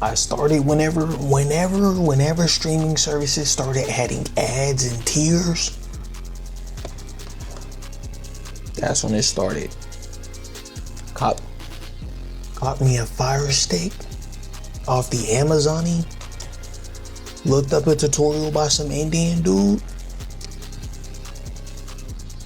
I started whenever streaming services started adding ads and tiers. That's when it started. Cop me a Fire Stick off the Amazon-y. Looked up a tutorial by some Indian dude.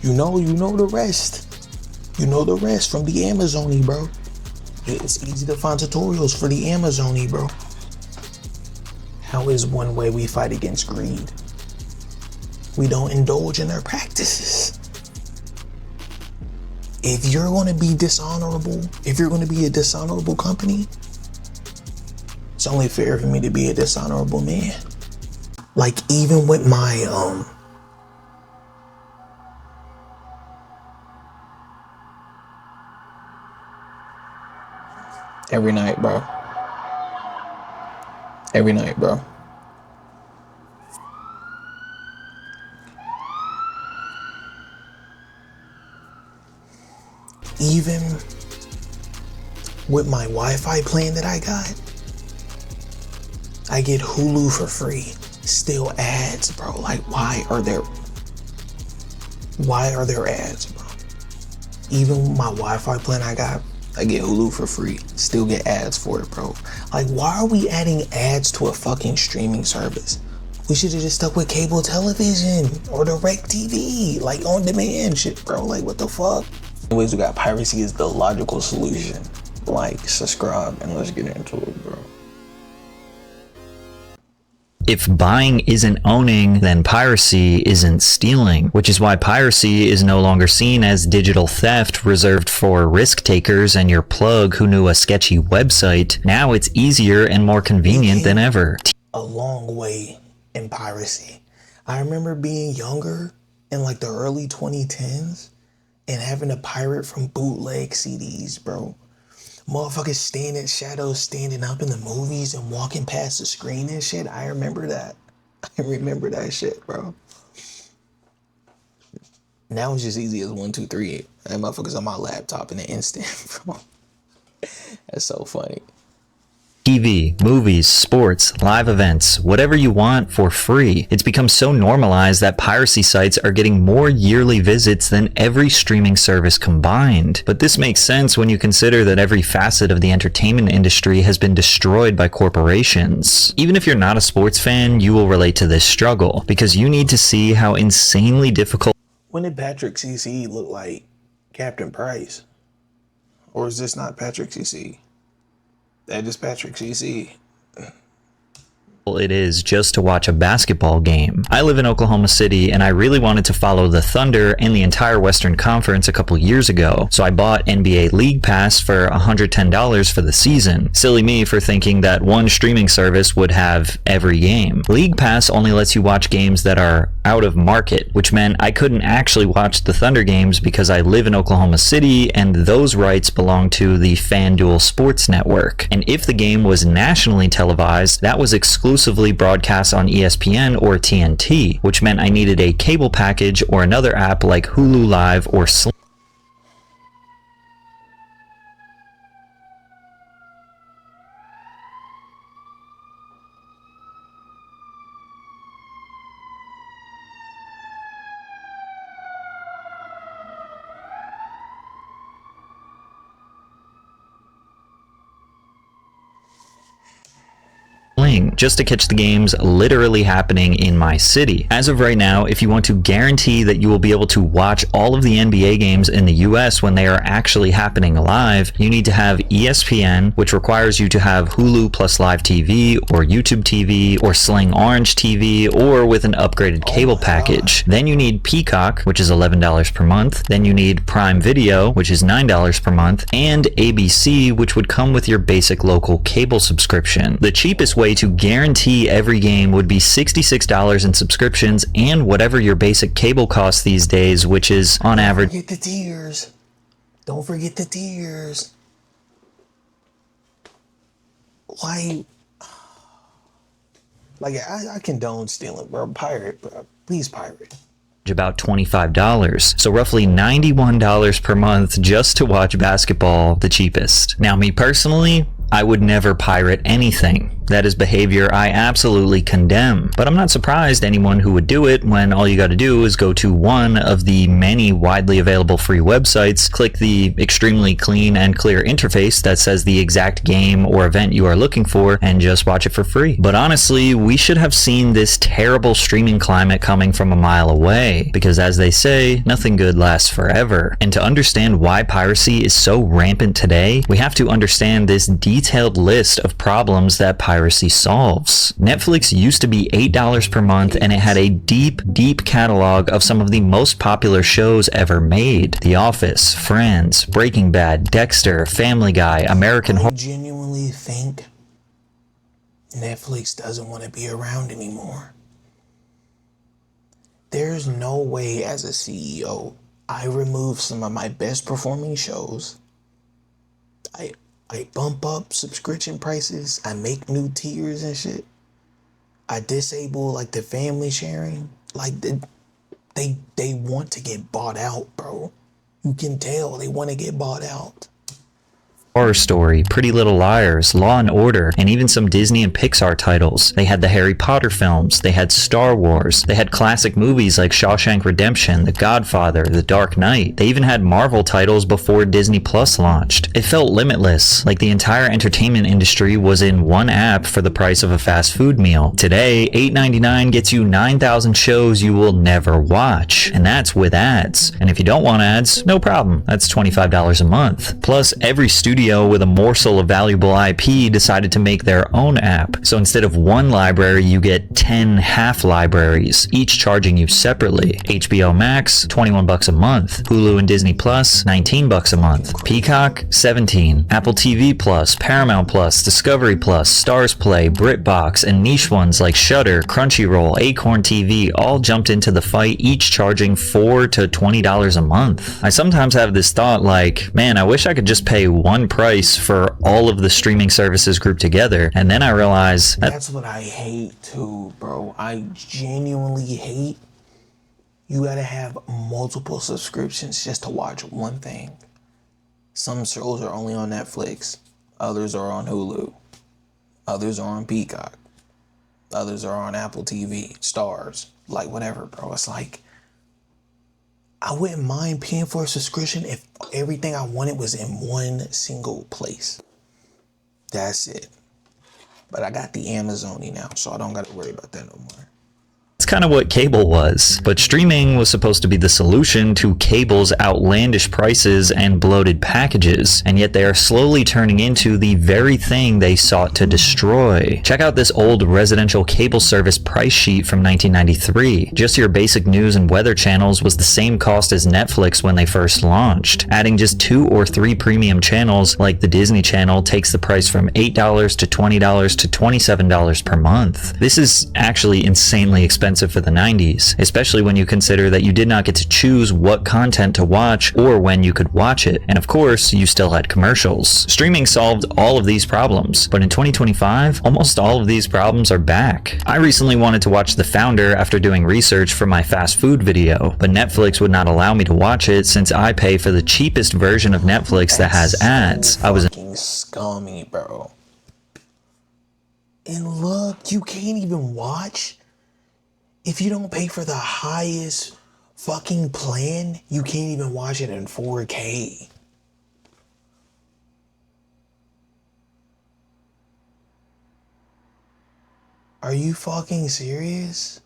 You know the rest. You know the rest from the Amazon-y, bro. It's easy to find tutorials for the Amazon-y, bro. How is one way we fight against greed? We don't indulge in their practices. If you're going to be dishonorable, if you're going to be a dishonorable company, it's only fair for me to be a dishonorable man. Like, even with my every night, bro. Every night, bro. Even with my Wi-Fi plan that I got, I get Hulu for free. Still ads, bro. Like, why are there ads, bro? Even with my Wi-Fi plan I got, I get Hulu for free. Still get ads for it, bro. Like, why are we adding ads to a fucking streaming service? We should have just stuck with cable television or direct TV, like on demand shit, bro. Like, what the fuck? Anyways, we got piracy is the logical solution. Like, subscribe, and let's get into it, bro. If buying isn't owning, then piracy isn't stealing, which is why piracy is no longer seen as digital theft reserved for risk takers and your plug who knew a sketchy website. Now it's easier and more convenient than ever. A long way in piracy. I remember being younger in like the early 2010s and having to pirate from bootleg CDs, bro. Motherfuckers staying in shadows, standing up in the movies and walking past the screen and shit. I remember that. I remember that shit, bro. Now it's just easy as 1, 2, 3. That motherfuckers on my laptop in an instant, bro. That's so funny. TV, movies, sports, live events, whatever you want for free. It's become so normalized that piracy sites are getting more yearly visits than every streaming service combined. But this makes sense when you consider that every facet of the entertainment industry has been destroyed by corporations. Even if you're not a sports fan, you will relate to this struggle, because you need to see how insanely difficult. When did Patrick CC look like Captain Price? Or is this not Patrick CC? That is Patrick CC. It is just to watch a basketball game. I live in Oklahoma City and I really wanted to follow the Thunder and the entire Western Conference a couple years ago, so I bought NBA League Pass for $110 for the season. Silly me for thinking that one streaming service would have every game. League Pass only lets you watch games that are out of market, which meant I couldn't actually watch the Thunder games because I live in Oklahoma City and those rights belong to the FanDuel Sports Network. And if the game was nationally televised, that was exclusively broadcast on ESPN or TNT, which meant I needed a cable package or another app like Hulu Live or Sling. Just to catch the games literally happening in my city. As of right now, if you want to guarantee that you will be able to watch all of the NBA games in the US when they are actually happening live, you need to have ESPN, which requires you to have Hulu plus Live TV or YouTube TV or Sling Orange TV or with an upgraded cable package. Then you need Peacock, which is $11 per month. Then you need Prime Video, which is $9 per month, and ABC, which would come with your basic local cable subscription. The cheapest way to guarantee every game would be $66 in subscriptions and whatever your basic cable costs these days, which is on average. Don't forget the tiers. Don't forget the tiers. Why? Like, I condone stealing, bro. Pirate, bro. Please pirate. About $25, so roughly $91 per month just to watch basketball, the cheapest. Now, me personally, I would never pirate anything. That is behavior I absolutely condemn. But I'm not surprised anyone who would do it when all you gotta do is go to one of the many widely available free websites, click the extremely clean and clear interface that says the exact game or event you are looking for, and just watch it for free. But honestly, we should have seen this terrible streaming climate coming from a mile away, because as they say, nothing good lasts forever. And to understand why piracy is so rampant today, we have to understand this detailed list of problems that piracy solves. Netflix used to be $8 per month, and it had a deep catalog of some of the most popular shows ever made. The Office, Friends, Breaking Bad, Dexter, Family Guy, American Horror. I genuinely think Netflix doesn't want to be around anymore. There's no way as a CEO I remove some of my best performing shows. I bump up subscription prices. I make new tiers and shit. I disable like the family sharing. Like they want to get bought out, bro. You can tell they want to get bought out. Horror Story, Pretty Little Liars, Law and Order, and even some Disney and Pixar titles. They had the Harry Potter films, they had Star Wars, they had classic movies like Shawshank Redemption, The Godfather, The Dark Knight. They even had Marvel titles before Disney Plus launched. It felt limitless, like the entire entertainment industry was in one app for the price of a fast food meal. Today, $8.99 gets you 9,000 shows you will never watch, and that's with ads. And if you don't want ads, no problem, that's $25 a month. Plus, every studio with a morsel of valuable IP decided to make their own app. So instead of one library, you get 10 half libraries, each charging you separately. HBO Max, $21 a month. Hulu and Disney Plus, $19 a month. Peacock, $17. Apple TV Plus, Paramount Plus, Discovery Plus, Stars Play, BritBox, and niche ones like Shudder, Crunchyroll, Acorn TV all jumped into the fight, each charging $4 to $20 a month. I sometimes have this thought like, man, I wish I could just pay one price for all of the streaming services grouped together, and then I realize that's what I hate too, bro. I genuinely hate you gotta have multiple subscriptions just to watch one thing. Some shows are only on Netflix, others are on Hulu, others are on Peacock, others are on Apple TV, Stars, like whatever, bro. It's like, I wouldn't mind paying for a subscription if everything I wanted was in one single place. That's it. But I got the Amazon-y now, so I don't got to worry about that no more. It's kind of what cable was, but streaming was supposed to be the solution to cable's outlandish prices and bloated packages, and yet they are slowly turning into the very thing they sought to destroy. Check out this old residential cable service price sheet from 1993. Just your basic news and weather channels was the same cost as Netflix when they first launched. Adding just 2 or 3 premium channels like the Disney Channel takes the price from $8 to $20 to $27 per month. This is actually insanely expensive for the 90s, especially when you consider that you did not get to choose what content to watch or when you could watch it. And of course, you still had commercials. Streaming solved all of these problems, but in 2025, almost all of these problems are back. I recently wanted to watch The Founder after doing research for my fast food video, but Netflix would not allow me to watch it since I pay for the cheapest version of Netflix that has ads. I was fucking scummy, bro. And look, you can't even watch. If you don't pay for the highest fucking plan, you can't even watch it in 4K. Are you fucking serious?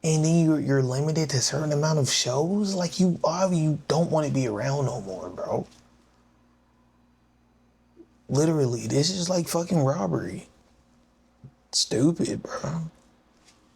And then you're limited to a certain amount of shows? Like you don't want to be around no more, bro. Literally, this is like fucking robbery. Stupid, bro.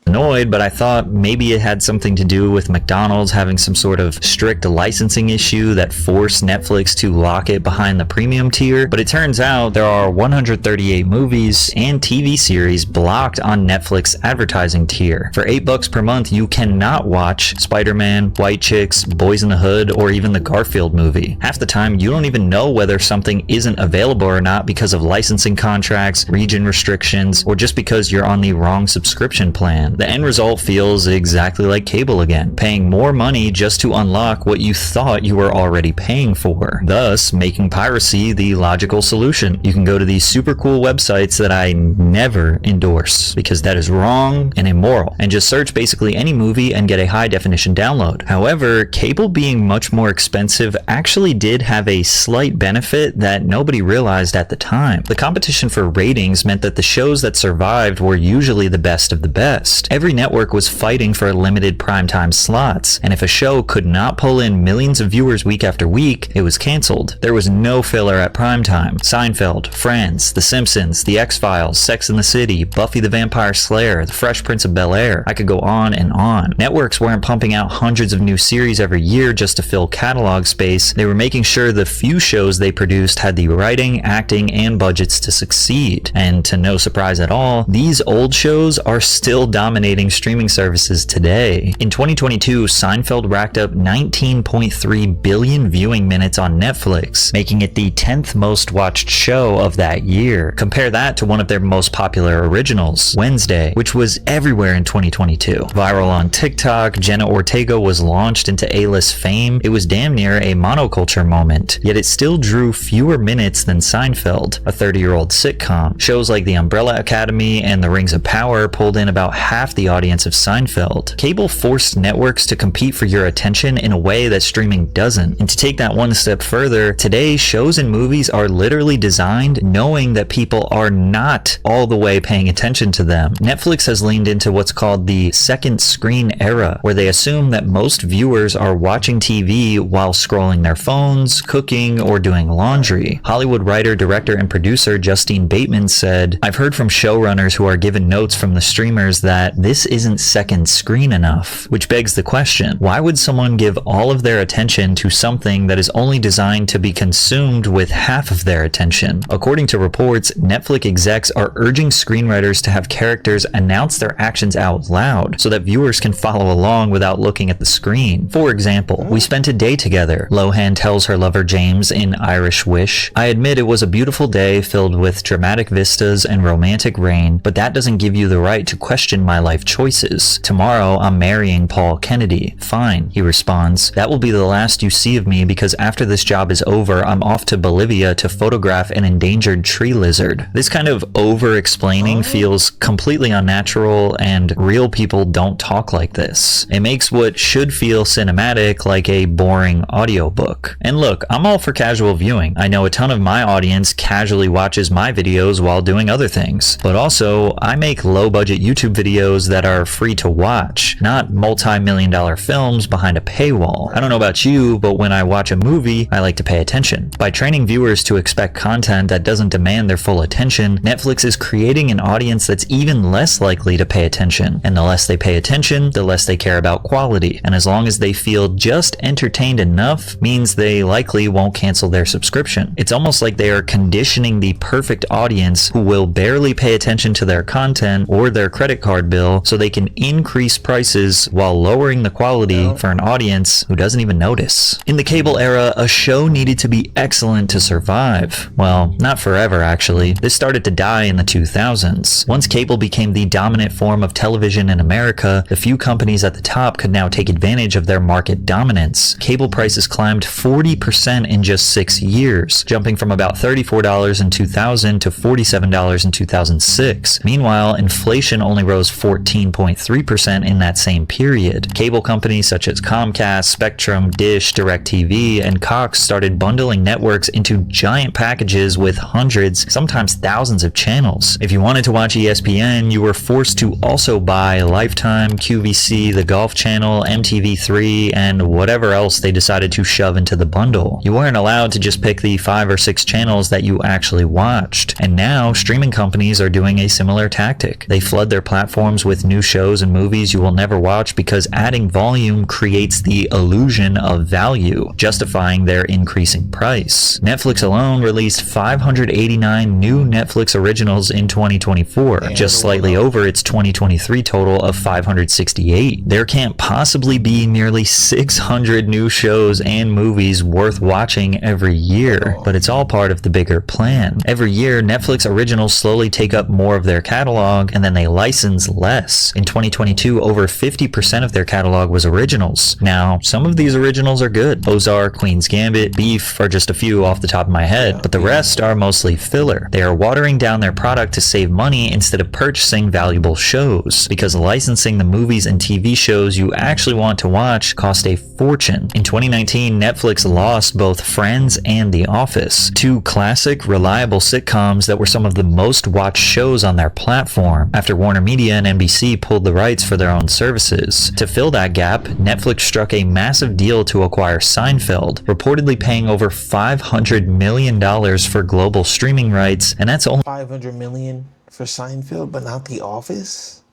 Annoyed, but I thought maybe it had something to do with McDonald's having some sort of strict licensing issue that forced Netflix to lock it behind the premium tier. But it turns out there are 138 movies and TV series blocked on Netflix advertising tier. For $8 per month, you cannot watch Spider-Man, White Chicks, Boys in the Hood, or even the Garfield movie. Half the time, you don't even know whether something isn't available or not because of licensing contracts, region restrictions, or just because you're on the wrong subscription plan. The The end result feels exactly like cable again, paying more money just to unlock what you thought you were already paying for, thus making piracy the logical solution. You can go to these super cool websites that I never endorse because that is wrong and immoral, and just search basically any movie and get a high definition download. However, cable being much more expensive actually did have a slight benefit that nobody realized at the time. The competition for ratings meant that the shows that survived were usually the best of the best. Every network was fighting for limited primetime slots, and if a show could not pull in millions of viewers week after week, it was canceled. There was no filler at primetime. Seinfeld, Friends, The Simpsons, The X-Files, Sex and the City, Buffy the Vampire Slayer, The Fresh Prince of Bel-Air. I could go on and on. Networks weren't pumping out hundreds of new series every year just to fill catalog space. They were making sure the few shows they produced had the writing, acting, and budgets to succeed. And to no surprise at all, these old shows are still dominating streaming services today. In 2022, Seinfeld racked up 19.3 billion viewing minutes on Netflix, making it the 10th most watched show of that year. Compare that to one of their most popular originals, Wednesday, which was everywhere in 2022. Viral on TikTok, Jenna Ortega was launched into A-list fame. It was damn near a monoculture moment, yet it still drew fewer minutes than Seinfeld, a 30-year-old sitcom. Shows like The Umbrella Academy and The Rings of Power pulled in about half the audience of Seinfeld. Cable forced networks to compete for your attention in a way that streaming doesn't. And to take that one step further, today shows and movies are literally designed knowing that people are not all the way paying attention to them. Netflix has leaned into what's called the second screen era, where they assume that most viewers are watching TV while scrolling their phones, cooking, or doing laundry. Hollywood writer, director, and producer Justine Bateman said, "I've heard from showrunners who are given notes from the streamers that this isn't second screen enough," which begs the question, why would someone give all of their attention to something that is only designed to be consumed with half of their attention? According to reports, Netflix execs are urging screenwriters to have characters announce their actions out loud so that viewers can follow along without looking at the screen. For example, "We spent a day together," Lohan tells her lover James in Irish Wish. "I admit it was a beautiful day filled with dramatic vistas and romantic rain, but that doesn't give you the right to question my life choices. Tomorrow I'm marrying Paul Kennedy." "Fine," he responds. "That will be the last you see of me because after this job is over, I'm off to Bolivia to photograph an endangered tree lizard." This kind of over-explaining feels completely unnatural, and real people don't talk like this. It makes what should feel cinematic like a boring audiobook. And look, I'm all for casual viewing. I know a ton of my audience casually watches my videos while doing other things. But also, I make low-budget YouTube videos that are free to watch, not multi-million-dollar films behind a paywall. I don't know about you, but when I watch a movie, I like to pay attention. By training viewers to expect content that doesn't demand their full attention, Netflix is creating an audience that's even less likely to pay attention. And the less they pay attention, the less they care about quality. And as long as they feel just entertained enough, means they likely won't cancel their subscription. It's almost like they are conditioning the perfect audience who will barely pay attention to their content or their credit card bill so they can increase prices while lowering the quality for an audience who doesn't even notice. In the cable era, a show needed to be excellent to survive. Well, not forever actually. This started to die in the 2000s. Once cable became the dominant form of television in America, the few companies at the top could now take advantage of their market dominance. Cable prices climbed 40% in just 6 years, jumping from about $34 in 2000 to $47 in 2006. Meanwhile, inflation only rose 14.3% in that same period. Cable companies such as Comcast, Spectrum, Dish, DirecTV, and Cox started bundling networks into giant packages with hundreds, sometimes thousands of channels. If you wanted to watch ESPN, you were forced to also buy Lifetime, QVC, the Golf Channel, MTV3, and whatever else they decided to shove into the bundle. You weren't allowed to just pick the 5 or 6 channels that you actually watched. And now, streaming companies are doing a similar tactic. They flood their platforms with new shows and movies you will never watch because adding volume creates the illusion of value, justifying their increasing price. Netflix alone released 589 new Netflix originals in 2024, just slightly over its 2023 total of 568. There can't possibly be nearly 600 new shows and movies worth watching every year, but it's all part of the bigger plan. Every year, Netflix originals slowly take up more of their catalog, and then they license less less. In 2022, over 50% of their catalog was originals. Now, some of these originals are good. Ozark, Queen's Gambit, Beef are just a few off the top of my head, but the rest are mostly filler. They are watering down their product to save money instead of purchasing valuable shows, because licensing the movies and TV shows you actually want to watch cost a fortune. In 2019, Netflix lost both Friends and The Office, two classic, reliable sitcoms that were some of the most watched shows on their platform, after Warner Media and NBC pulled the rights for their own services. To fill that gap, Netflix struck a massive deal to acquire Seinfeld, reportedly paying over $500 million for global streaming rights, and that's only $500 million for Seinfeld, but not The Office?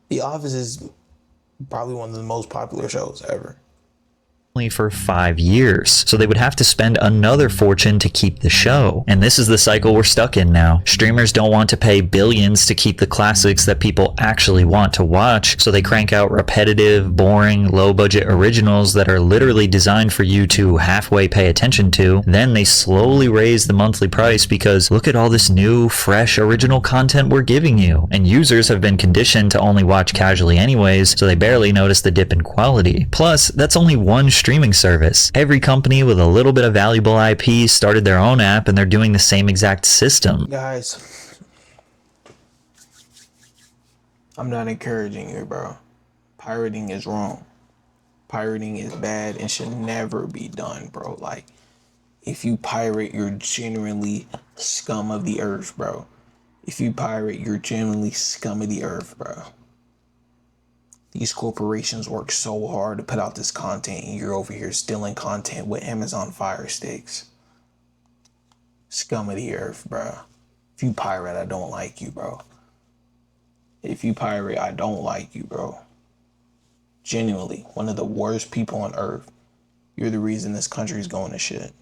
The Office is probably one of the most popular shows ever. For 5 years, so they would have to spend another fortune to keep the show. And this is the cycle we're stuck in now. Streamers don't want to pay billions to keep the classics that people actually want to watch, so they crank out repetitive, boring, low-budget originals that are literally designed for you to halfway pay attention to. Then they slowly raise the monthly price because look at all this new, fresh, original content we're giving you. And users have been conditioned to only watch casually anyways, so they barely notice the dip in quality. Plus, that's only one streaming service. Every company with a little bit of valuable IP started their own app, and they're doing the same exact system. Guys, I'm not encouraging you, bro. Pirating is wrong. Pirating is bad and should never be done, bro. Like, if you pirate, you're genuinely scum of the earth, bro. If you pirate, you're genuinely scum of the earth, bro. These corporations work so hard to put out this content, and you're over here stealing content with Amazon Fire Sticks. Scum of the earth, bro. If you pirate, I don't like you, bro. If you pirate, I don't like you, bro. Genuinely, one of the worst people on earth. You're the reason this country's going to shit.